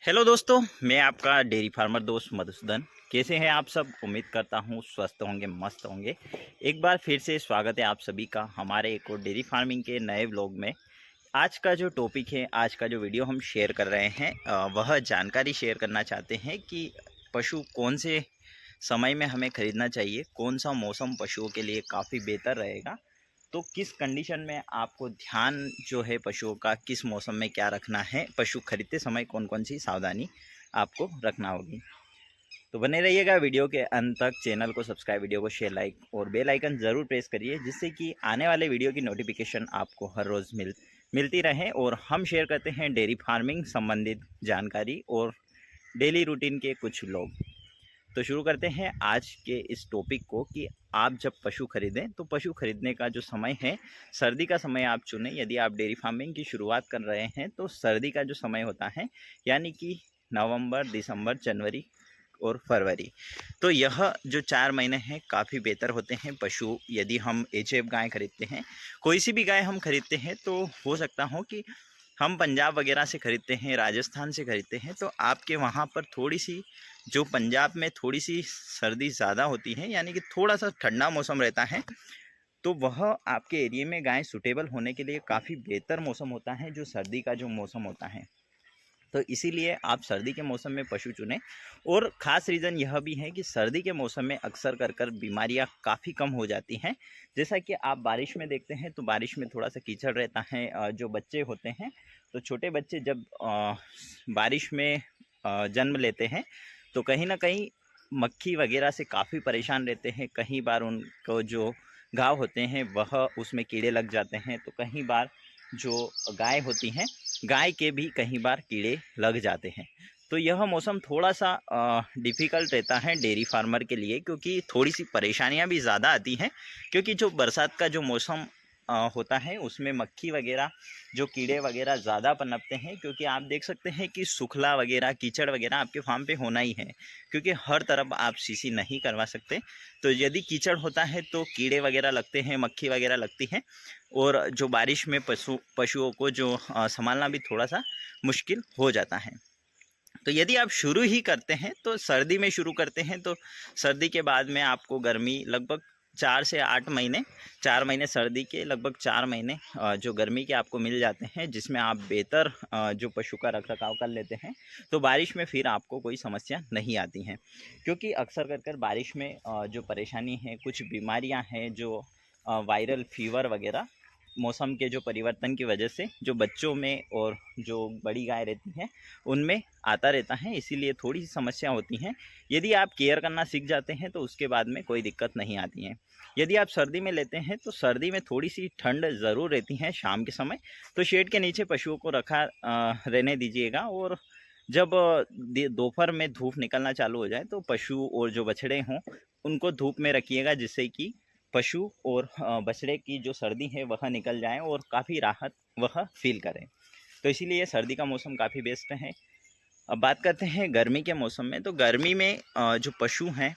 Hello दोस्तों, मैं आपका डेयरी फार्मर दोस्त मधुसूदन। कैसे हैं आप सब? उम्मीद करता हूँ स्वस्थ होंगे, मस्त होंगे। एक बार फिर से स्वागत है आप सभी का हमारे एक और डेयरी फार्मिंग के नए व्लॉग में। आज का जो टॉपिक है, आज का जो वीडियो हम शेयर कर रहे हैं, वह जानकारी शेयर करना चाहते हैं कि पशु कौन से समय में हमें खरीदना चाहिए, कौन सा मौसम पशुओं के लिए काफ़ी बेहतर रहेगा। तो किस कंडीशन में आपको ध्यान जो है पशुओं का किस मौसम में क्या रखना है, पशु खरीदते समय कौन कौन सी सावधानी आपको रखना होगी। तो बने रहिएगा वीडियो के अंत तक। चैनल को सब्सक्राइब, वीडियो को शेयर, लाइक और बेल आइकन ज़रूर प्रेस करिए, जिससे कि आने वाले वीडियो की नोटिफिकेशन आपको हर रोज़ मिलती रहे। और हम शेयर करते हैं डेयरी फार्मिंग संबंधित जानकारी और डेली रूटीन के कुछ व्लॉग। तो शुरू करते हैं आज के इस टॉपिक को कि आप जब पशु खरीदें तो पशु खरीदने का जो समय है, सर्दी का समय आप चुनें। यदि आप डेयरी फार्मिंग की शुरुआत कर रहे हैं तो सर्दी का जो समय होता है, यानी कि नवंबर, दिसंबर, जनवरी और फरवरी, तो यह जो 4 महीने हैं काफ़ी बेहतर होते हैं। पशु यदि हम एचएफ गाय खरीदते हैं, कोई सी भी गाय हम खरीदते हैं, तो हो सकता हो कि हम पंजाब वगैरह से ख़रीदते हैं, राजस्थान से ख़रीदते हैं, तो आपके वहाँ पर थोड़ी सी जो पंजाब में थोड़ी सी सर्दी ज़्यादा होती है, यानी कि थोड़ा सा ठंडा मौसम रहता है, तो वह आपके एरिए में गाय सूटेबल होने के लिए काफ़ी बेहतर मौसम होता है, जो सर्दी का जो मौसम होता है। तो इसीलिए आप सर्दी के मौसम में पशु चुनें। और ख़ास रीज़न यह भी है कि सर्दी के मौसम में अक्सर कर बीमारियां काफ़ी कम हो जाती हैं। जैसा कि आप बारिश में देखते हैं, तो बारिश में थोड़ा सा कीचड़ रहता है। जो बच्चे होते हैं, तो छोटे बच्चे जब बारिश में जन्म लेते हैं, तो कहीं ना कहीं मक्खी वगैरह से काफ़ी परेशान रहते हैं। कई बार उनको जो घाव होते हैं वह उसमें कीड़े लग जाते हैं, तो कई बार जो गाय होती हैं, गाय के भी कई बार कीड़े लग जाते हैं। तो यह मौसम थोड़ा सा डिफ़िकल्ट रहता है डेयरी फार्मर के लिए, क्योंकि थोड़ी सी परेशानियां भी ज़्यादा आती हैं। क्योंकि जो बरसात का जो मौसम होता है, उसमें मक्खी वगैरह, जो कीड़े वगैरह ज़्यादा पनपते हैं। क्योंकि आप देख सकते हैं कि सूखला वगैरह, कीचड़ वगैरह आपके फार्म पे होना ही है, क्योंकि हर तरफ आप सीसी नहीं करवा सकते। तो यदि कीचड़ होता है तो कीड़े वगैरह लगते हैं, मक्खी वगैरह लगती हैं। और जो बारिश में पशुओं को जो संभालना भी थोड़ा सा मुश्किल हो जाता है। तो यदि आप शुरू ही करते हैं तो सर्दी में शुरू करते हैं, तो सर्दी के बाद में आपको गर्मी लगभग 4 से 8 महीने, 4 महीने सर्दी के, लगभग 4 महीने जो गर्मी के आपको मिल जाते हैं, जिसमें आप बेहतर जो पशु का रख रखाव कर लेते हैं। तो बारिश में फिर आपको कोई समस्या नहीं आती हैं। क्योंकि अक्सर कर बारिश में जो परेशानी है, कुछ बीमारियां हैं, जो वायरल फीवर वगैरह मौसम के जो परिवर्तन की वजह से जो बच्चों में और जो बड़ी गाय रहती हैं उनमें आता रहता है। इसीलिए थोड़ी सी समस्या होती हैं। यदि आप केयर करना सीख जाते हैं तो उसके बाद में कोई दिक्कत नहीं आती है। यदि आप सर्दी में लेते हैं तो सर्दी में थोड़ी सी ठंड ज़रूर रहती है शाम के समय, तो शेड के नीचे पशुओं को रखा रहने दीजिएगा। और जब दोपहर में धूप निकलना चालू हो जाए तो पशु और जो बछड़े हों उनको धूप में रखिएगा, जिससे कि पशु और बछड़े की जो सर्दी है वह निकल जाए और काफ़ी राहत वह फील करें। तो इसीलिए सर्दी का मौसम काफ़ी बेस्ट है। अब बात करते हैं गर्मी के मौसम में। तो गर्मी में जो पशु हैं,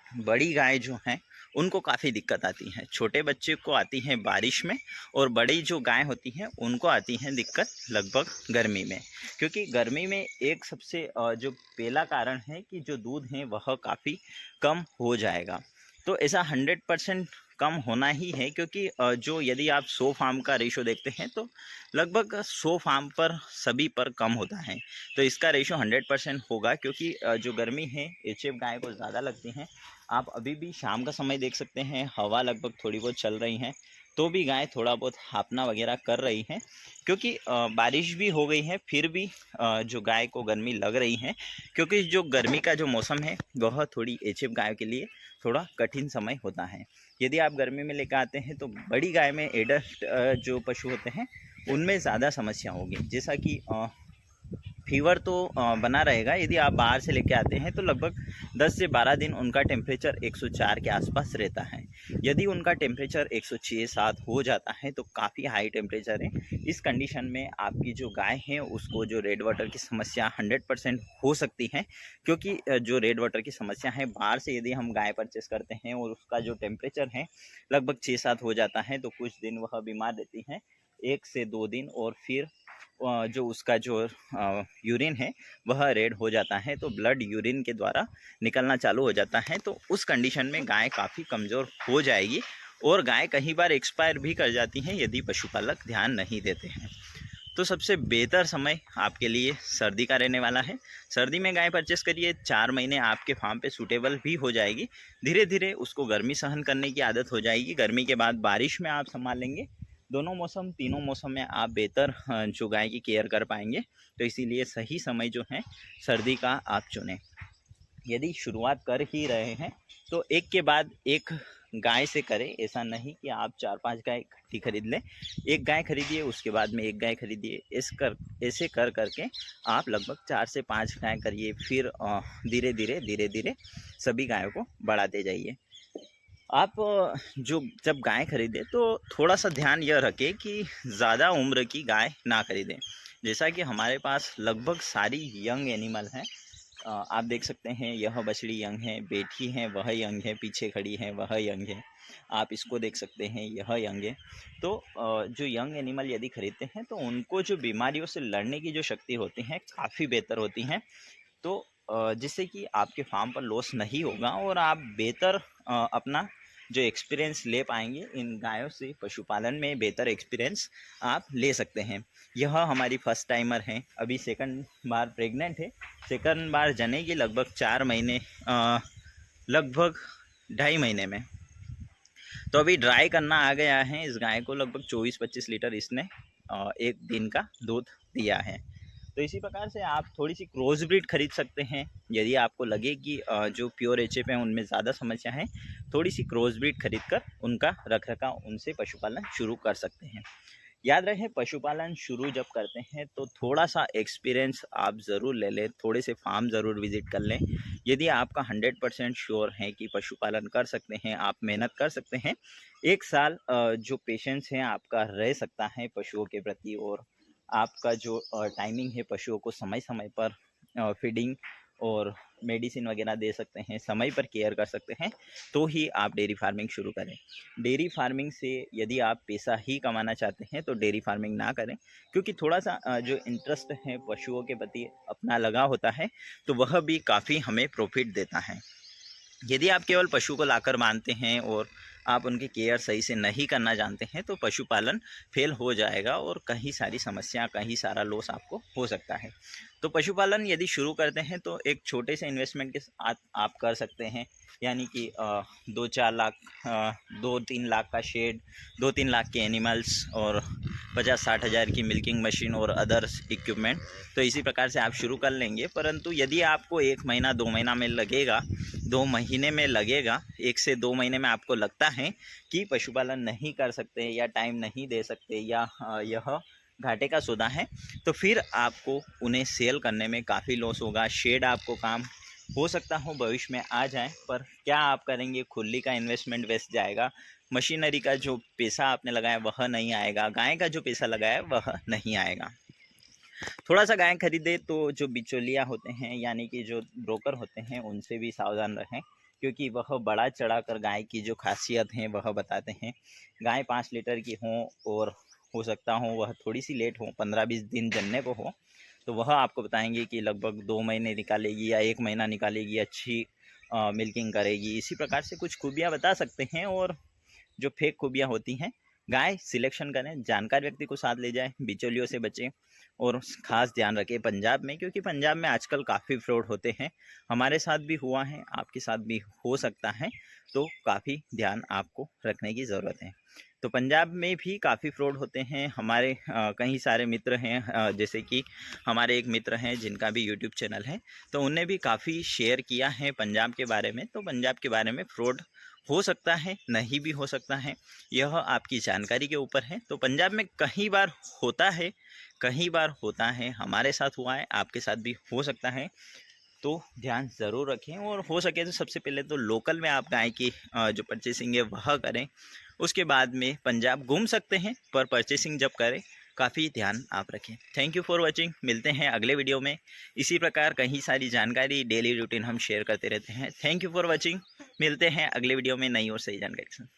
बड़ी गाय जो हैं, उनको काफ़ी दिक्कत आती है। छोटे बच्चे को आती हैं बारिश में, और बड़ी जो गाय होती हैं उनको आती हैं दिक्कत लगभग गर्मी में। क्योंकि गर्मी में एक सबसे जो पहला कारण है कि जो दूध है वह काफ़ी कम हो जाएगा। तो ऐसा 100% कम होना ही है। क्योंकि जो यदि आप 100 फार्म का रेशो देखते हैं तो लगभग 100 फार्म पर सभी पर कम होता है। तो इसका रेशो 100% होगा। क्योंकि जो गर्मी है एचएफ गाय को ज़्यादा लगती हैं। आप अभी भी शाम का समय देख सकते हैं, हवा लगभग थोड़ी बहुत चल रही है, तो भी गाय थोड़ा बहुत हापना वगैरह कर रही हैं। क्योंकि बारिश भी हो गई है, फिर भी जो गाय को गर्मी लग रही है। क्योंकि जो गर्मी का जो मौसम है वह थोड़ी एचएफ गाय के लिए थोड़ा कठिन समय होता है। यदि आप गर्मी में लेकर आते हैं तो बड़ी गाय में, एडल्ट जो पशु होते हैं उनमें ज़्यादा समस्या होगी। जैसा कि फीवर तो बना रहेगा। यदि आप बाहर से लेके आते हैं तो लगभग 10 से 12 दिन उनका टेम्परेचर 104 के आसपास रहता है। यदि उनका टेम्परेचर 106-107 हो जाता है तो काफ़ी हाई टेम्परेचर है। इस कंडीशन में आपकी जो गाय है उसको जो रेड वाटर की समस्या 100% हो सकती है। क्योंकि जो रेड वाटर की समस्या है, बाहर से यदि हम गाय परचेस करते हैं और उसका जो टेम्परेचर है लगभग 6-7 हो जाता है, तो कुछ दिन वह बीमार रहती हैं, 1 से 2 दिन, और फिर जो उसका जो यूरिन है वह रेड हो जाता है, तो ब्लड यूरिन के द्वारा निकलना चालू हो जाता है। तो उस कंडीशन में गाय काफ़ी कमज़ोर हो जाएगी और गाय कई बार एक्सपायर भी कर जाती हैं यदि पशुपालक ध्यान नहीं देते हैं। तो सबसे बेहतर समय आपके लिए सर्दी का रहने वाला है। सर्दी में गाय परचेस करिए, 4 महीने आपके फार्म पे सूटेबल भी हो जाएगी। धीरे धीरे उसको गर्मी सहन करने की आदत हो जाएगी। गर्मी के बाद बारिश में आप संभाल लेंगे। दोनों मौसम, तीनों मौसम में आप बेहतर जो गाय की केयर कर पाएंगे। तो इसीलिए सही समय जो है सर्दी का आप चुनें। यदि शुरुआत कर ही रहे हैं तो एक के बाद एक गाय से करें। ऐसा नहीं कि आप 4-5 गाय इकट्ठी खरीद लें। एक गाय खरीदिए, उसके बाद में एक गाय खरीदिए। ऐसे कर करके आप लगभग 4 से 5 गाय करिए। फिर धीरे धीरे सभी गायों को बढ़ाते जाइए। आप जब गाय खरीदें तो थोड़ा सा ध्यान यह रखें कि ज़्यादा उम्र की गाय ना खरीदें। जैसा कि हमारे पास लगभग सारी यंग एनिमल हैं। आप देख सकते हैं, यह बछड़ी यंग है, बैठी है वह यंग है, पीछे खड़ी है वह यंग है। आप इसको देख सकते हैं, यह यंग है। तो जो यंग एनिमल यदि खरीदते हैं तो उनको जो बीमारियों से लड़ने की जो शक्ति होती है काफ़ी बेहतर होती हैं। तो जिससे कि आपके फार्म पर लॉस नहीं होगा और आप बेहतर अपना जो एक्सपीरियंस ले पाएंगे इन गायों से। पशुपालन में बेहतर एक्सपीरियंस आप ले सकते हैं। यह हमारी फर्स्ट टाइमर है, अभी सेकंड बार प्रेग्नेंट है। सेकंड बार जनेगी लगभग 4 महीने, लगभग 2.5 महीने में। तो अभी ड्राई करना आ गया है इस गाय को। लगभग 24-25 लीटर इसने एक दिन का दूध दिया है। तो इसी प्रकार से आप थोड़ी सी क्रॉस ब्रीड खरीद सकते हैं। यदि आपको लगे कि जो प्योर एचएफ है उनमें ज़्यादा समस्या है, थोड़ी सी क्रॉस ब्रीड खरीद कर उनका रखरखाव, उनसे पशुपालन शुरू कर सकते हैं। याद रहे, पशुपालन शुरू जब करते हैं तो थोड़ा सा एक्सपीरियंस आप ज़रूर ले लें, थोड़े से फार्म ज़रूर विजिट कर लें। यदि आपका 100% श्योर है कि पशुपालन कर सकते हैं, आप मेहनत कर सकते हैं, 1 साल जो पेशेंस है आपका रह सकता है पशुओं के प्रति, और आपका जो टाइमिंग है पशुओं को समय समय पर फीडिंग और मेडिसिन वगैरह दे सकते हैं, समय पर केयर कर सकते हैं, तो ही आप डेयरी फार्मिंग शुरू करें। डेयरी फार्मिंग से यदि आप पैसा ही कमाना चाहते हैं तो डेयरी फार्मिंग ना करें, क्योंकि थोड़ा सा जो इंटरेस्ट है पशुओं के प्रति अपना लगा होता है तो वह भी काफ़ी हमें प्रॉफिट देता है। यदि आप केवल पशु को लाकर बांधते हैं और आप उनकी केयर सही से नहीं करना जानते हैं तो पशुपालन फेल हो जाएगा और कहीं सारी समस्या, कहीं सारा लॉस आपको हो सकता है। तो पशुपालन यदि शुरू करते हैं तो एक छोटे से इन्वेस्टमेंट के साथ आप कर सकते हैं। यानी कि 2-4 लाख, 2-3 लाख का शेड, 2-3 लाख के एनिमल्स और 50-60 हज़ार की मिल्किंग मशीन और अदर्स इक्विपमेंट। तो इसी प्रकार से आप शुरू कर लेंगे। परंतु यदि आपको 1 महीना 2 महीना में लगेगा, 2 महीने में लगेगा, 1 से 2 महीने में आपको लगता है कि पशुपालन नहीं कर सकते या टाइम नहीं दे सकते या यह घाटे का सौदा है, तो फिर आपको उन्हें सेल करने में काफ़ी लॉस होगा। शेड आपको काम हो सकता हो भविष्य में आ जाए, पर क्या आप करेंगे? खुली का इन्वेस्टमेंट वेस्ट जाएगा, मशीनरी का जो पैसा आपने लगाया वह नहीं आएगा, गाय का जो पैसा लगाया वह नहीं आएगा। थोड़ा सा गाय खरीदे तो जो बिचौलिया होते हैं यानी कि जो ब्रोकर होते हैं उनसे भी सावधान रहें, क्योंकि वह बड़ा चढ़ा कर गाय की जो खासियत है वह बताते हैं। गाय 5 लीटर की हो और हो सकता हो वह थोड़ी सी लेट हो, 15-20 दिन जनने को हो, तो वह आपको बताएंगे कि लगभग 2 महीने निकालेगी या 1 महीना निकालेगी, अच्छी मिल्किंग करेगी। इसी प्रकार से कुछ खूबियाँ बता सकते हैं। और जो फेक खूबियाँ होती हैं, गाय सिलेक्शन करें, जानकार व्यक्ति को साथ ले जाएं, बिचौलियों से बचें। और खास ध्यान रखें पंजाब में, क्योंकि पंजाब में आजकल काफ़ी फ्रॉड होते हैं। हमारे साथ भी हुआ है, आपके साथ भी हो सकता है, तो काफ़ी ध्यान आपको रखने की ज़रूरत है। तो पंजाब में भी काफ़ी फ्रॉड होते हैं। हमारे कई सारे मित्र हैं, जैसे कि हमारे एक मित्र हैं जिनका भी यूट्यूब चैनल है, तो उनने भी काफ़ी शेयर किया है पंजाब के बारे में। तो पंजाब के बारे में फ्रॉड हो सकता है, नहीं भी हो सकता है, यह आपकी जानकारी के ऊपर है। तो पंजाब में कई बार होता है, कई बार होता है, हमारे साथ हुआ है, आपके साथ भी हो सकता है। तो ध्यान ज़रूर रखें और हो सके तो सबसे पहले तो लोकल में आप गाय की जो परचेसिंग है वह करें। उसके बाद में पंजाब घूम सकते हैं, पर परचेसिंग जब करें काफ़ी ध्यान आप रखें। Thank you for watching. मिलते हैं अगले वीडियो में। इसी प्रकार कहीं सारी जानकारी, डेली रूटीन हम शेयर करते रहते हैं। Thank you for watching. मिलते हैं अगले वीडियो में नई और सही जानकारी के साथ।